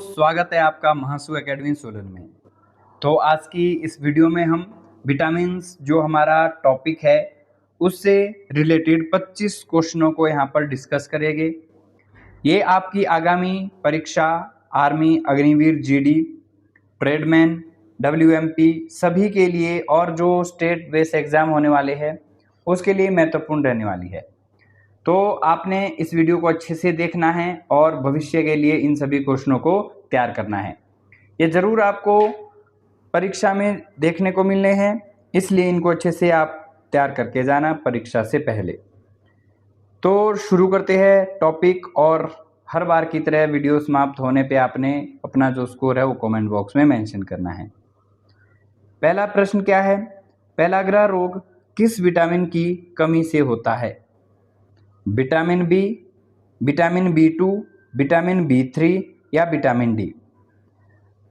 स्वागत है आपका महासु एकेडमी सोलन में। तो आज की इस वीडियो में हम विटामिन्स जो हमारा टॉपिक है उससे रिलेटेड 25 क्वेश्चनों को यहाँ पर डिस्कस करेंगे। ये आपकी आगामी परीक्षा आर्मी, अग्निवीर, जीडी, ट्रेडमैन, डब्ल्यूएमपी सभी के लिए और जो स्टेट बेस्ड एग्जाम होने वाले हैं उसके लिए महत्वपूर्ण रहने वाली है। तो आपने इस वीडियो को अच्छे से देखना है और भविष्य के लिए इन सभी क्वेश्चनों को तैयार करना है। ये ज़रूर आपको परीक्षा में देखने को मिलने हैं, इसलिए इनको अच्छे से आप तैयार करके जाना परीक्षा से पहले। तो शुरू करते हैं टॉपिक, और हर बार की तरह वीडियो समाप्त होने पे आपने अपना जो स्कोर है वो कमेंट बॉक्स में मेंशन करना है। पहला प्रश्न क्या है? पेलाग्रा रोग किस विटामिन की कमी से होता है? Vitamin B, vitamin बी2, vitamin B3 या विटामिन डी?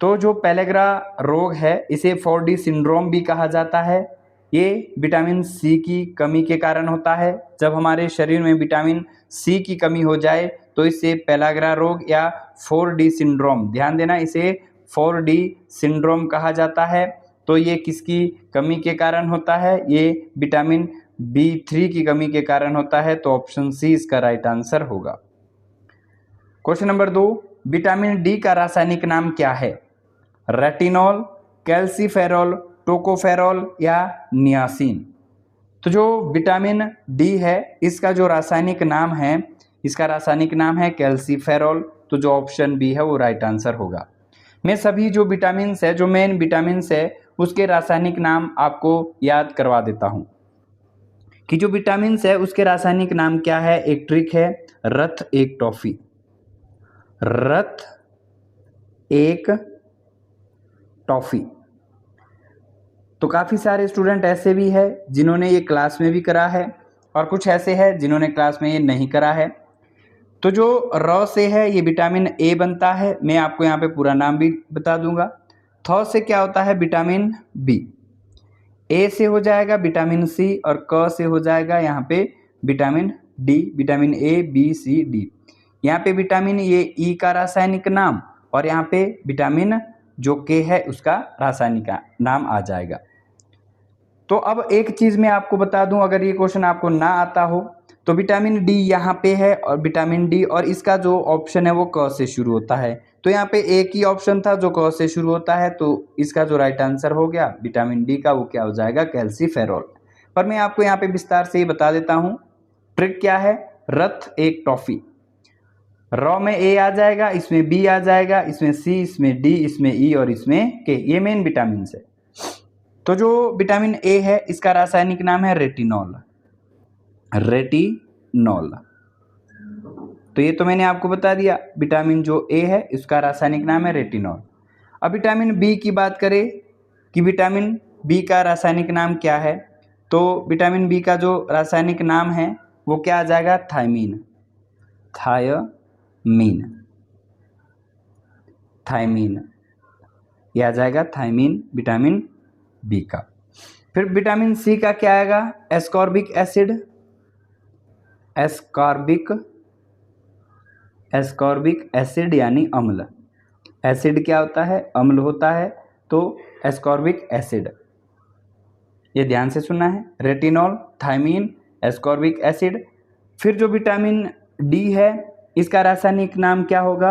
तो जो पेलाग्रा रोग है इसे 4D सिंड्रोम भी कहा जाता है। ये विटामिन सी की कमी के कारण होता है। जब हमारे शरीर में विटामिन सी की कमी हो जाए तो इसे पेलाग्रा रोग या 4D सिंड्रोम, ध्यान देना, इसे 4D सिंड्रोम कहा जाता है। तो ये किसकी कमी के कारण होता है? ये विटामिन बी3 की कमी के कारण होता है। तो ऑप्शन सी इसका राइट आंसर होगा। क्वेश्चन नंबर 2, विटामिन डी का रासायनिक नाम क्या है? रेटिनॉल, कैल्सीफेरॉल, टोकोफेरॉल या नियासिन? तो जो विटामिन डी है इसका जो रासायनिक नाम है, इसका रासायनिक नाम है कैल्सीफेरॉल। तो जो ऑप्शन बी है वो राइट आंसर होगा। मैं सभी जो विटामिन्स है, जो मेन विटामिन्स है उसके रासायनिक नाम आपको याद करवा देता हूँ कि जो विटामिन्स है उसके रासायनिक नाम क्या है। एक ट्रिक है, रथ एक टॉफी। रथ एक टॉफी। तो काफ़ी सारे स्टूडेंट ऐसे भी है जिन्होंने ये क्लास में भी करा है और कुछ ऐसे हैं जिन्होंने क्लास में ये नहीं करा है। तो जो र से है ये विटामिन ए बनता है। मैं आपको यहाँ पे पूरा नाम भी बता दूंगा। थ से क्या होता है? Vitamin B. ए से हो जाएगा विटामिन सी और क से हो जाएगा यहाँ पे vitamin D. Vitamin A, B, C, D. यहाँ पे विटामिन ये ई का रासायनिक नाम और यहाँ पे विटामिन जो के है उसका रासायनिक नाम आ जाएगा। तो अब एक चीज़ मैं आपको बता दूं, अगर ये क्वेश्चन आपको ना आता हो तो विटामिन डी यहाँ पे है और विटामिन डी, और इसका जो ऑप्शन है वो क से शुरू होता है। तो यहाँ पे एक ही ऑप्शन था जो क से शुरू होता है, तो इसका जो राइट आंसर हो गया विटामिन डी का, वो क्या हो जाएगा? कैल्सीफेरॉल। पर मैं आपको यहाँ पे विस्तार से ही बता देता हूँ। ट्रिक क्या है? रथ एक टॉफी। रॉ में ए आ जाएगा, इसमें बी आ जाएगा, इसमें सी, इसमें डी, इसमें ई और इसमें के। ये मेन विटामिन है। तो जो विटामिन ए है इसका रासायनिक नाम है रेटिनॉल। रेटिनॉल। तो ये तो मैंने आपको बता दिया, विटामिन जो ए है इसका रासायनिक नाम है रेटिनॉल। अब विटामिन बी की बात करें कि विटामिन बी का रासायनिक नाम क्या है, तो विटामिन बी का जो रासायनिक नाम है वो क्या आ जाएगा? थायमीन। थायमीन। थायमीन ये आ जाएगा थायमीन विटामिन बी का। फिर विटामिन सी का क्या आएगा? Ascorbic acid. एस्कॉर्बिक एसिड यानी अम्ल। एसिड क्या होता है? अम्ल होता है। तो एस्कॉर्बिक एसिड, ये ध्यान से सुनना है। Retinol, thiamine, ascorbic acid. फिर जो विटामिन डी है इसका रासायनिक नाम क्या होगा?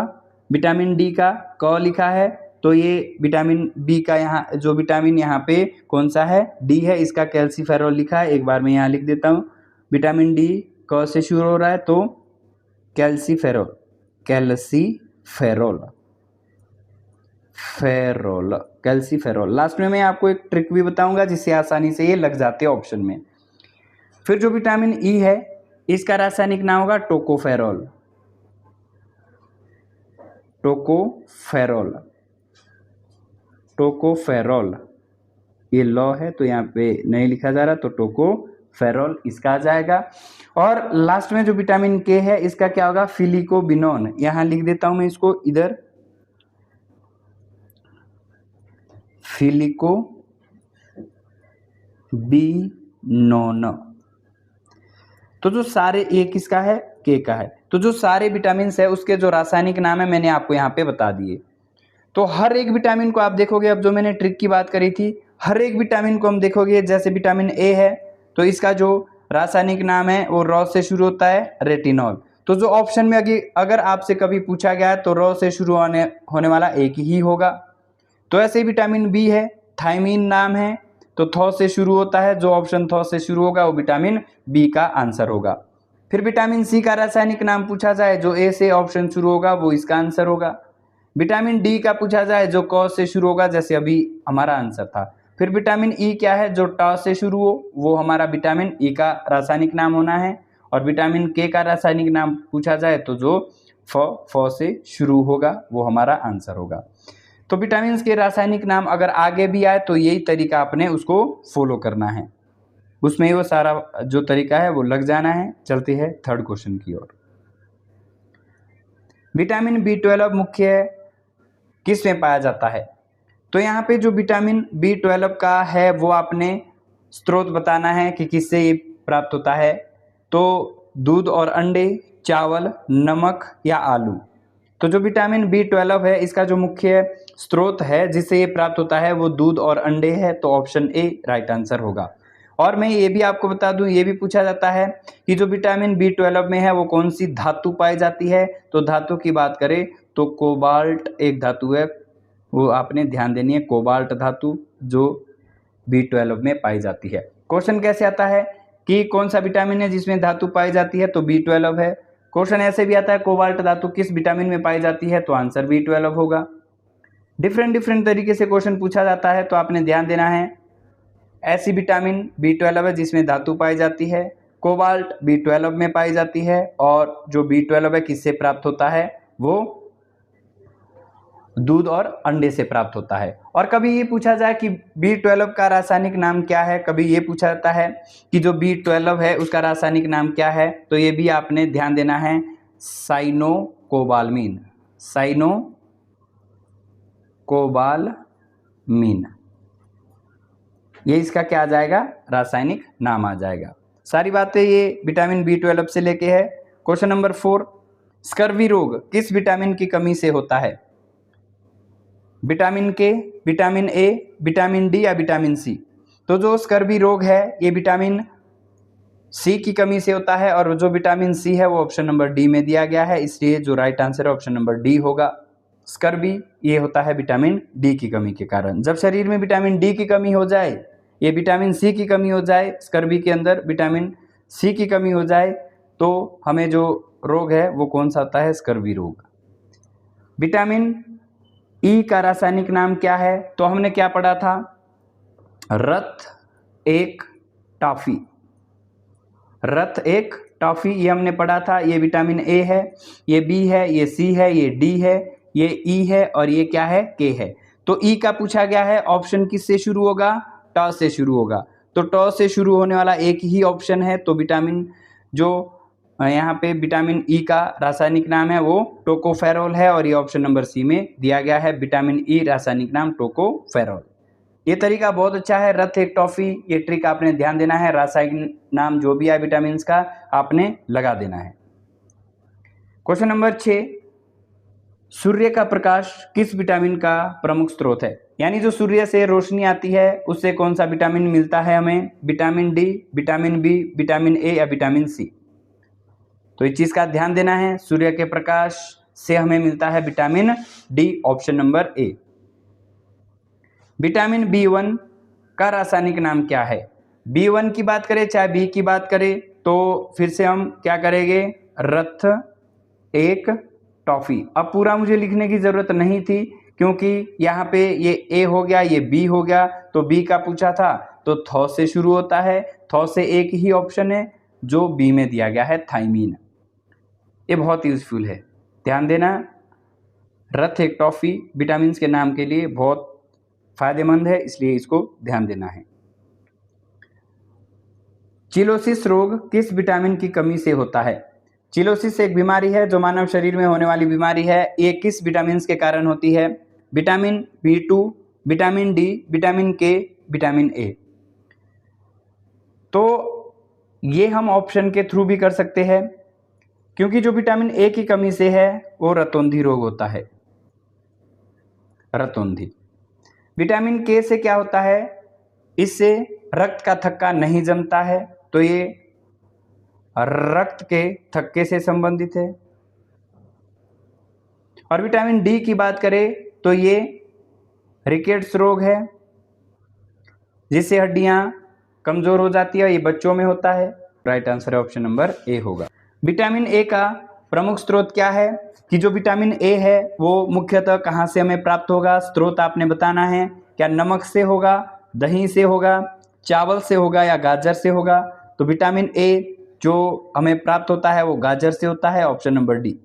विटामिन डी का क लिखा है, तो ये विटामिन बी का यहाँ जो विटामिन यहाँ पे कौन सा है? डी है। इसका कैल्सीफेरॉल लिखा है। एक बार मैं यहाँ लिख देता हूँ, विटामिन डी क से शुरू हो रहा है तो कैल्सीफेरॉल। Calciferol, calciferol. लास्ट में मैं आपको एक ट्रिक भी बताऊंगा जिससे आसानी से ये लग जाते हैं ऑप्शन में। फिर जो विटामिन ई है इसका रासायनिक नाम होगा टोकोफेरॉल। टोकोफेरॉल। टोकोफेरॉल ये लॉ है तो यहाँ पे नहीं लिखा जा रहा, तो टोकोफेरॉल इसका आ जाएगा। और लास्ट में जो विटामिन के है इसका क्या होगा? फिलिकोबिनोन। यहाँ लिख देता हूं मैं इसको इधर, फिलिकोबिनोन। तो जो सारे ए किसका है? के का है। तो जो सारे विटामिन है उसके जो रासायनिक नाम है मैंने आपको यहाँ पे बता दिए। तो हर एक विटामिन को आप देखोगे, अब जो मैंने ट्रिक की बात करी थी, हर एक विटामिन को हम देखोगे, जैसे विटामिन ए है तो इसका जो रासायनिक नाम है वो रॉ से शुरू होता है, रेटिनॉल। तो जो ऑप्शन में अगर आपसे कभी पूछा गया है तो रॉ से शुरू होने वाला एक ही होगा। तो ऐसे ही विटामिन बी है, थायमीन नाम है, तो थौ से शुरू होता है, जो ऑप्शन थौ से शुरू होगा वो विटामिन बी का आंसर होगा। फिर विटामिन सी का रासायनिक नाम पूछा जाए, जो ए से ऑप्शन शुरू होगा वो इसका आंसर होगा। विटामिन डी का पूछा जाए, जो क से शुरू होगा, जैसे अभी हमारा आंसर था। फिर विटामिन ई क्या है, जो ट से शुरू हो, वो हमारा विटामिन ई का रासायनिक नाम होना है। और विटामिन के का रासायनिक नाम पूछा जाए तो जो फ से शुरू होगा वो हमारा आंसर होगा। तो विटामिन के रासायनिक नाम अगर आगे भी आए तो यही तरीका आपने उसको फॉलो करना है, उसमें वो सारा जो तरीका है वो लग जाना है। चलते हैं थर्ड क्वेश्चन की ओर। विटामिन बी12 मुख्य किस में पाया जाता है? तो यहाँ पे जो विटामिन बी12 का है वो आपने स्रोत बताना है कि किससे ये प्राप्त होता है। तो दूध और अंडे, चावल, नमक या आलू। तो जो विटामिन बी12 है इसका जो मुख्य स्रोत है जिससे ये प्राप्त होता है वो दूध और अंडे है, तो ऑप्शन ए राइट आंसर होगा। और मैं ये भी आपको बता दूं, ये भी पूछा जाता है कि जो विटामिन बी12 में है वो कौन सी धातु पाई जाती है। तो धातु की बात करें तो कोबाल्ट एक धातु है, वो आपने ध्यान देनी है, कोबाल्ट धातु जो बी12 में पाई जाती है। क्वेश्चन कैसे आता है कि कौन सा विटामिन है जिसमें धातु पाई जाती है, तो बी12 है। क्वेश्चन ऐसे भी आता है कोबाल्ट धातु किस विटामिन में पाई जाती है, तो आंसर बी12 होगा। डिफरेंट तरीके से क्वेश्चन पूछा जाता है, तो आपने ध्यान देना है। ऐसी विटामिन बी12 है जिसमें धातु पाई जाती है, कोबाल्ट बी12 में पाई जाती है, और जो बी12 है किससे प्राप्त होता है, वो दूध और अंडे से प्राप्त होता है। और कभी ये पूछा जाए कि बी12 का रासायनिक नाम क्या है, कभी ये पूछा जाता है कि जो बी12 है उसका रासायनिक नाम क्या है, तो ये भी आपने ध्यान देना है, साइनोकोबालमीन। साइनोकोबालमीन, ये इसका क्या आ जाएगा, रासायनिक नाम आ जाएगा। सारी बातें ये विटामिन बी12 से लेके है। क्वेश्चन नंबर 4, स्कर्वी रोग किस विटामिन की कमी से होता है? विटामिन के, विटामिन ए, विटामिन डी या विटामिन सी। तो जो स्कर्वी रोग है ये विटामिन सी की कमी से होता है, और जो विटामिन सी है वो ऑप्शन नंबर डी में दिया गया है, इसलिए जो राइट आंसर है ऑप्शन नंबर डी होगा। स्कर्वी ये होता है विटामिन डी की कमी के कारण। जब शरीर में विटामिन डी की कमी हो जाए, ये विटामिन सी की कमी हो जाए, स्कर्वी के अंदर विटामिन सी की कमी हो जाए, तो हमें जो रोग है वो कौन सा होता है, स्कर्वी रोग। विटामिन ई का रासायनिक नाम क्या है? तो हमने क्या पढ़ा था, रथ एक टॉफी। रथ एक टॉफी ये हमने पढ़ा था। ये विटामिन ए है, ये बी है, ये सी है, ये डी है, ये ई है, और ये क्या है, के है। तो ई का पूछा गया है, ऑप्शन किससे शुरू होगा, ट से शुरू होगा। तो ट से शुरू होने वाला एक ही ऑप्शन है, तो विटामिन जो यहाँ पे विटामिन ई का रासायनिक नाम है वो टोकोफेरोल है, और ये ऑप्शन नंबर सी में दिया गया है, विटामिन ई रासायनिक नाम टोकोफेरोल। ये तरीका बहुत अच्छा है, रथ एक टॉफी, ये ट्रिक आपने ध्यान देना है, रासायनिक नाम जो भी है विटामिन का आपने लगा देना है। क्वेश्चन नंबर 6, सूर्य का प्रकाश किस विटामिन का प्रमुख स्रोत है? यानी जो सूर्य से रोशनी आती है उससे कौन सा विटामिन मिलता है हमें, vitamin D, vitamin B, vitamin A या विटामिन सी। तो इस चीज का ध्यान देना है, सूर्य के प्रकाश से हमें मिलता है vitamin D, option number A. Vitamin B1 का रासायनिक नाम क्या है? बी1 की बात करें चाहे बी की बात करें, तो फिर से हम क्या करेंगे, रथ एक टॉफी। अब पूरा मुझे लिखने की जरूरत नहीं थी, क्योंकि यहाँ पे ये ए हो गया, ये बी हो गया, तो बी का पूछा था तो थौ से शुरू होता है, थौ से एक ही ऑप्शन है जो बी में दिया गया है, थायमीन। ये बहुत यूजफुल है, ध्यान देना। रथ एक टॉफी विटामिन के नाम के लिए बहुत फायदेमंद है, इसलिए इसको ध्यान देना है। चिलोसिस रोग किस विटामिन की कमी से होता है? चिलोसिस एक बीमारी है जो मानव शरीर में होने वाली बीमारी है। ये किस विटामिन के कारण होती है? विटामिन बी2, विटामिन डी, विटामिन के, विटामिन ए। तो ये हम ऑप्शन के थ्रू भी कर सकते हैं, क्योंकि जो विटामिन ए की कमी से है वो रतौंधी रोग होता है। रतौंधी। विटामिन के से क्या होता है, इससे रक्त का थक्का नहीं जमता है, तो ये रक्त के थक्के से संबंधित है। और विटामिन डी की बात करें तो ये रिकेट्स रोग है, जिससे हड्डियां कमजोर हो जाती है, ये बच्चों में होता है। राइट आंसर है ऑप्शन नंबर ए होगा। विटामिन ए का प्रमुख स्रोत क्या है, कि जो विटामिन ए है वो मुख्यतः कहाँ से हमें प्राप्त होगा, स्रोत आपने बताना है। क्या नमक से होगा, दही से होगा, चावल से होगा या गाजर से होगा। तो विटामिन ए जो हमें प्राप्त होता है वो गाजर से होता है, ऑप्शन नंबर डी।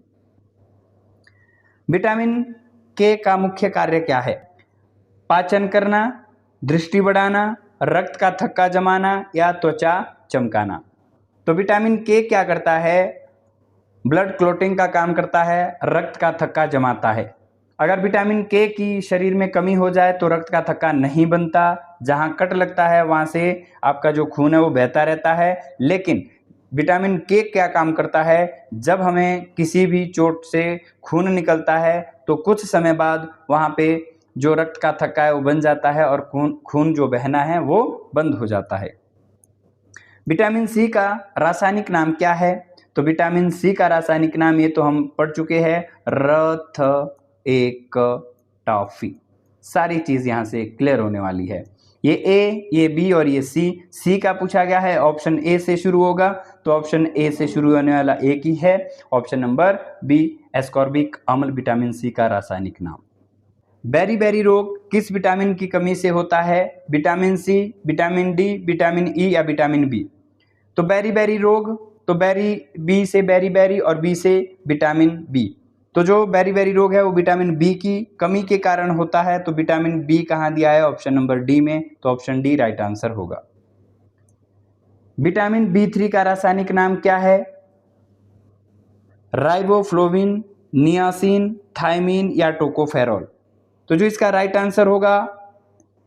विटामिन के का मुख्य कार्य क्या है, पाचन करना, दृष्टि बढ़ाना, रक्त का थक्का जमाना या त्वचा चमकाना। तो विटामिन के क्या करता है, ब्लड क्लॉटिंग का काम करता है, रक्त का थक्का जमाता है। अगर विटामिन के की शरीर में कमी हो जाए तो रक्त का थक्का नहीं बनता, जहां कट लगता है वहां से आपका जो खून है वो बहता रहता है। लेकिन विटामिन के क्या काम करता है, जब हमें किसी भी चोट से खून निकलता है तो कुछ समय बाद वहां पे जो रक्त का थक्का है वो बन जाता है और खून जो बहना है वो बंद हो जाता है। विटामिन सी का रासायनिक नाम क्या है, तो विटामिन सी का रासायनिक नाम ये तो हम पढ़ चुके हैं, रथ एक टॉफी। सारी चीज यहां से क्लियर होने वाली है। ये ए, ये बी और ये सी का पूछा गया है, ऑप्शन ए से शुरू होगा, तो ऑप्शन ए से शुरू होने वाला एक ही है, ऑप्शन नंबर बी, एस्कॉर्बिक अम्ल विटामिन सी का रासायनिक नाम। बेरी रोग किस विटामिन की कमी से होता है, vitamin C, vitamin D, vitamin E या विटामिन बी। तो बेरी रोग, तो बी से बेरी और बी से विटामिन बी। तो जो बेरी रोग है वो विटामिन बी की कमी के कारण होता है, तो विटामिन बी कहाँ दिया है, ऑप्शन नंबर डी में, तो ऑप्शन डी राइट आंसर होगा। विटामिन बी3 का रासायनिक नाम क्या है, राइबोफ्लोविन, नियासिन, थायमीन या टोकोफेरॉल। तो जो इसका राइट आंसर होगा,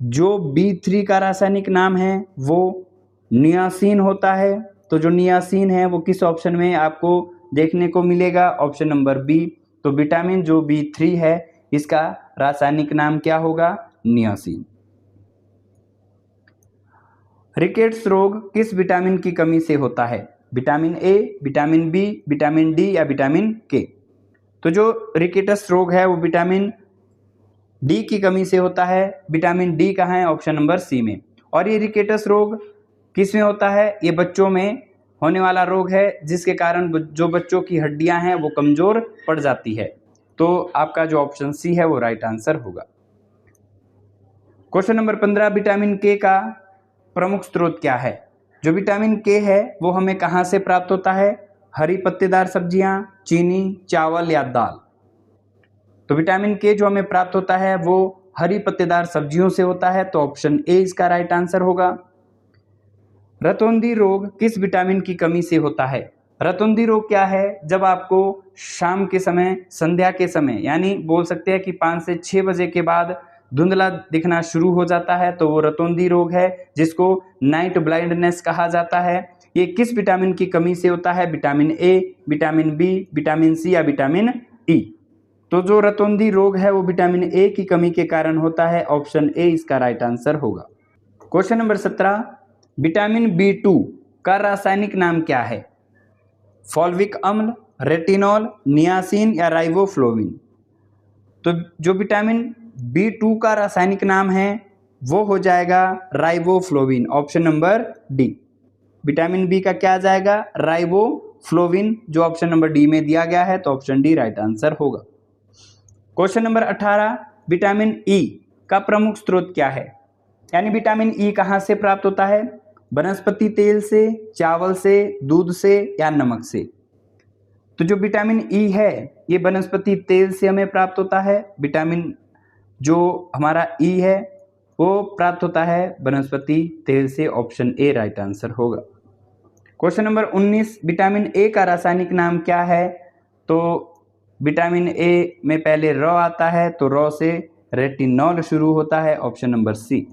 जो बी3 का रासायनिक नाम है वो नियासिन होता है। तो जो नियासिन है वो किस ऑप्शन में आपको देखने को मिलेगा, ऑप्शन नंबर बी। तो विटामिन जो बी3 है इसका रासायनिक नाम क्या होगा, नियासिन। रिकेट्स रोग किस विटामिन की कमी से होता है, vitamin A, vitamin B, vitamin D या विटामिन के। तो जो रिकेटस रोग है वो विटामिन डी की कमी से होता है। विटामिन डी कहाँ है, ऑप्शन नंबर सी में। और ये रिकेटस रोग किस में होता है, ये बच्चों में होने वाला रोग है, जिसके कारण जो बच्चों की हड्डियां हैं वो कमजोर पड़ जाती है। तो आपका जो ऑप्शन सी है वो राइट आंसर होगा। क्वेश्चन नंबर 15, विटामिन के का प्रमुख स्रोत क्या है। जो विटामिन के है वो हमें कहाँ से प्राप्त होता है, हरी पत्तेदार सब्जियां, चीनी, चावल या दाल। तो विटामिन के जो हमें प्राप्त होता है वो हरी पत्तेदार सब्जियों से होता है, तो ऑप्शन ए इसका राइट आंसर होगा। रतौंधी रोग किस विटामिन की कमी से होता है। रतौंधी रोग क्या है, जब आपको शाम के समय, संध्या के समय, यानी बोल सकते हैं कि 5 से 6 बजे के बाद धुंधला दिखना शुरू हो जाता है, तो वो रतौंधी रोग है, जिसको नाइट ब्लाइंडनेस कहा जाता है। ये किस विटामिन की कमी से होता है, vitamin A, vitamin B, vitamin C या विटामिन ई। तो जो रतौंधी रोग है वो विटामिन ए की कमी के कारण होता है, ऑप्शन ए इसका राइट आंसर होगा। क्वेश्चन नंबर 17, विटामिन बी2 का रासायनिक नाम क्या है, फॉल्विक अम्ल, रेटिनॉल, नियासिन या राइबोफ्लोविन। तो जो विटामिन बी2 का रासायनिक नाम है वो हो जाएगा riboflavin, option number D. Vitamin B का क्या आ जाएगा, राइबोफ्लोविन, जो ऑप्शन नंबर डी में दिया गया है, तो ऑप्शन डी राइट आंसर होगा। क्वेश्चन नंबर 18, विटामिन ई का प्रमुख स्रोत क्या है, यानी विटामिन ई कहाँ से प्राप्त होता है, वनस्पति तेल से, चावल से, दूध से या नमक से। तो जो विटामिन ई है ये वनस्पति तेल से हमें प्राप्त होता है। विटामिन जो हमारा ई है वो प्राप्त होता है वनस्पति तेल से, ऑप्शन ए राइट आंसर होगा। क्वेश्चन नंबर 19, विटामिन ए का रासायनिक नाम क्या है। तो विटामिन ए में पहले र आता है, तो र से रेटिनॉल शुरू होता है, ऑप्शन नंबर सी।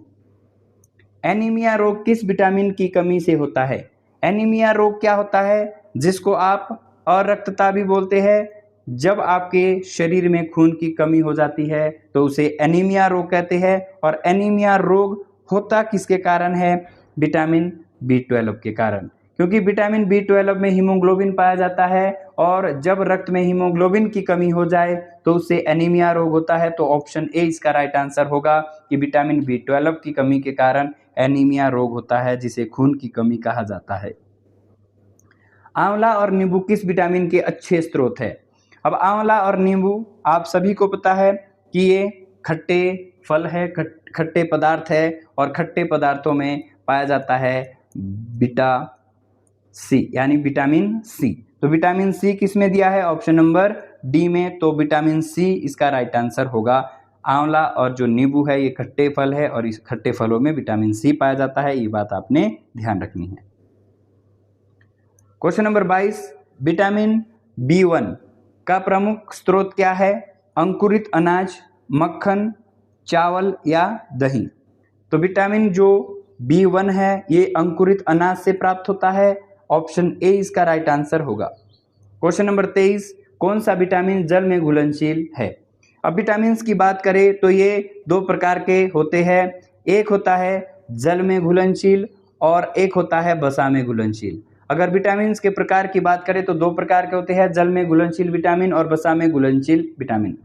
एनीमिया रोग किस विटामिन की कमी से होता है। एनीमिया रोग क्या होता है, जिसको आप अरक्तता भी बोलते हैं, जब आपके शरीर में खून की कमी हो जाती है तो उसे एनीमिया रोग कहते हैं। और एनीमिया रोग होता किसके कारण है? विटामिन B12 के कारण, क्योंकि विटामिन B12 में हीमोग्लोबिन पाया जाता है और जब रक्त में हीमोग्लोबिन की कमी हो जाए तो उससे एनीमिया रोग होता है। तो ऑप्शन ए इसका राइट आंसर होगा कि विटामिन B12 की कमी के कारण एनीमिया रोग होता है, जिसे खून की कमी कहा जाता है। आंवला और नींबू किस विटामिन के अच्छे स्रोत है? अब आंवला और नींबू आप सभी को पता है कि ये खट्टे फल है, खट्टे पदार्थ है और खट्टे पदार्थों में पाया जाता है बीटा सी यानी विटामिन सी। तो विटामिन सी किस में दिया है? ऑप्शन नंबर डी में। तो विटामिन सी इसका राइट आंसर होगा। आंवला और जो नींबू है ये खट्टे फल है और इस खट्टे फलों में विटामिन सी पाया जाता है, ये बात आपने ध्यान रखनी है। क्वेश्चन नंबर 22, विटामिन B1 का प्रमुख स्रोत क्या है? अंकुरित अनाज, मक्खन, चावल या दही? तो विटामिन जो B1 है ये अंकुरित अनाज से प्राप्त होता है। ऑप्शन ए इसका राइट आंसर होगा। क्वेश्चन नंबर 23, कौन सा विटामिन जल में घुलनशील है? अब विटामिन की बात करें तो ये दो प्रकार के होते हैं। एक होता है जल में घुलनशील और एक होता है वसा में घुलनशील। अगर विटामिन के प्रकार की बात करें तो दो प्रकार के होते हैं, जल में घुलनशील विटामिन और वसा में घुलनशील विटामिन।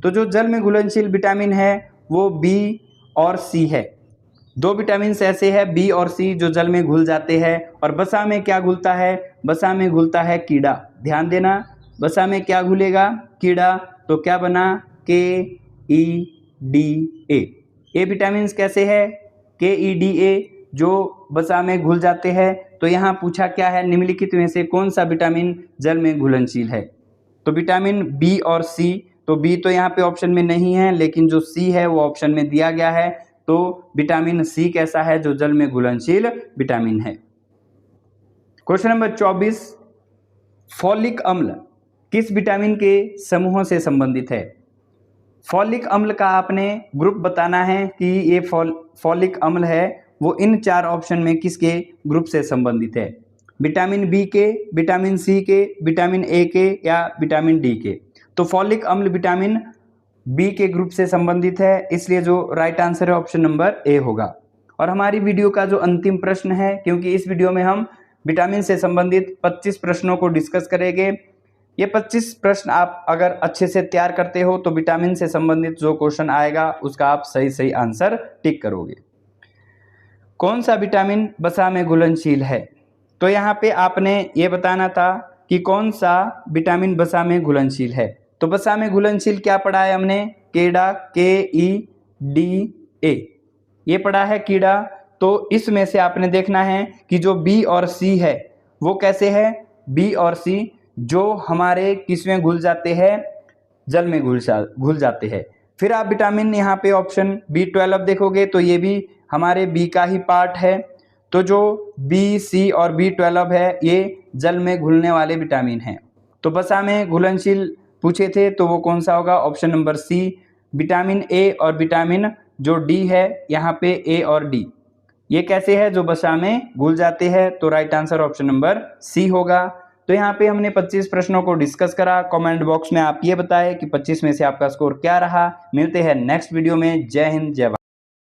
तो जो जल में घुलनशील विटामिन है वो बी और सी है। दो विटामिन ऐसे हैं बी और सी जो जल में घुल जाते हैं। और वसा में क्या घुलता है? वसा में घुलता है कीड़ा। ध्यान देना, वसा में क्या घुलेगा? कीड़ा। तो क्या बना? KEDA। ये विटामिन कैसे है? KEDA जो वसा में घुल जाते हैं। तो यहाँ पूछा क्या है? निम्नलिखित में से कौन सा विटामिन जल में घुलनशील है? तो विटामिन बी और सी। तो बी तो यहाँ पे ऑप्शन में नहीं है, लेकिन जो सी है वो ऑप्शन में दिया गया है। तो विटामिन सी कैसा है? जो जल में घुलनशील विटामिन है। क्वेश्चन नंबर 24, फॉलिक अम्ल किस विटामिन के समूहों से संबंधित है? फॉलिक अम्ल का आपने ग्रुप बताना है कि ये फॉलिक अम्ल है वो इन चार ऑप्शन में किसके ग्रुप से संबंधित है? विटामिन बी के, विटामिन सी के, विटामिन ए के या विटामिन डी के? तो फॉलिक अम्ल विटामिन बी के ग्रुप से संबंधित है, इसलिए जो राइट आंसर है ऑप्शन नंबर ए होगा। और हमारी वीडियो का जो अंतिम प्रश्न है, क्योंकि इस वीडियो में हम विटामिन से संबंधित 25 प्रश्नों को डिस्कस करेंगे। ये 25 प्रश्न आप अगर अच्छे से तैयार करते हो तो विटामिन से संबंधित जो क्वेश्चन आएगा उसका आप सही आंसर टिक करोगे। कौन सा विटामिन वसा में घुलनशील है? तो यहाँ पे आपने ये बताना था कि कौन सा विटामिन वसा में घुलनशील है। तो वसा में घुलनशील क्या पढ़ा है हमने? कीड़ा, KEDA ये पढ़ा है कीड़ा। तो इसमें से आपने देखना है कि जो बी और सी है वो कैसे है? बी और सी जो हमारे किस में घुल जाते हैं? जल में घुल जाते हैं। फिर आप विटामिन यहाँ पे ऑप्शन B12 देखोगे तो ये भी हमारे बी का ही पार्ट है। तो जो बी, सी और B12 है ये जल में घुलने वाले विटामिन हैं। तो वसा में घुलनशील पूछे थे तो वो कौन सा होगा? Option number C. Vitamin A और विटामिन जो डी है यहाँ पे ए और डी ये कैसे है? जो वसा में घुल जाते हैं। तो right answer option number C होगा। तो यहाँ पे हमने 25 प्रश्नों को डिस्कस करा। कमेंट बॉक्स में आप ये बताएं कि 25 में से आपका स्कोर क्या रहा। मिलते हैं नेक्स्ट वीडियो में। जय हिंद, जय भारत।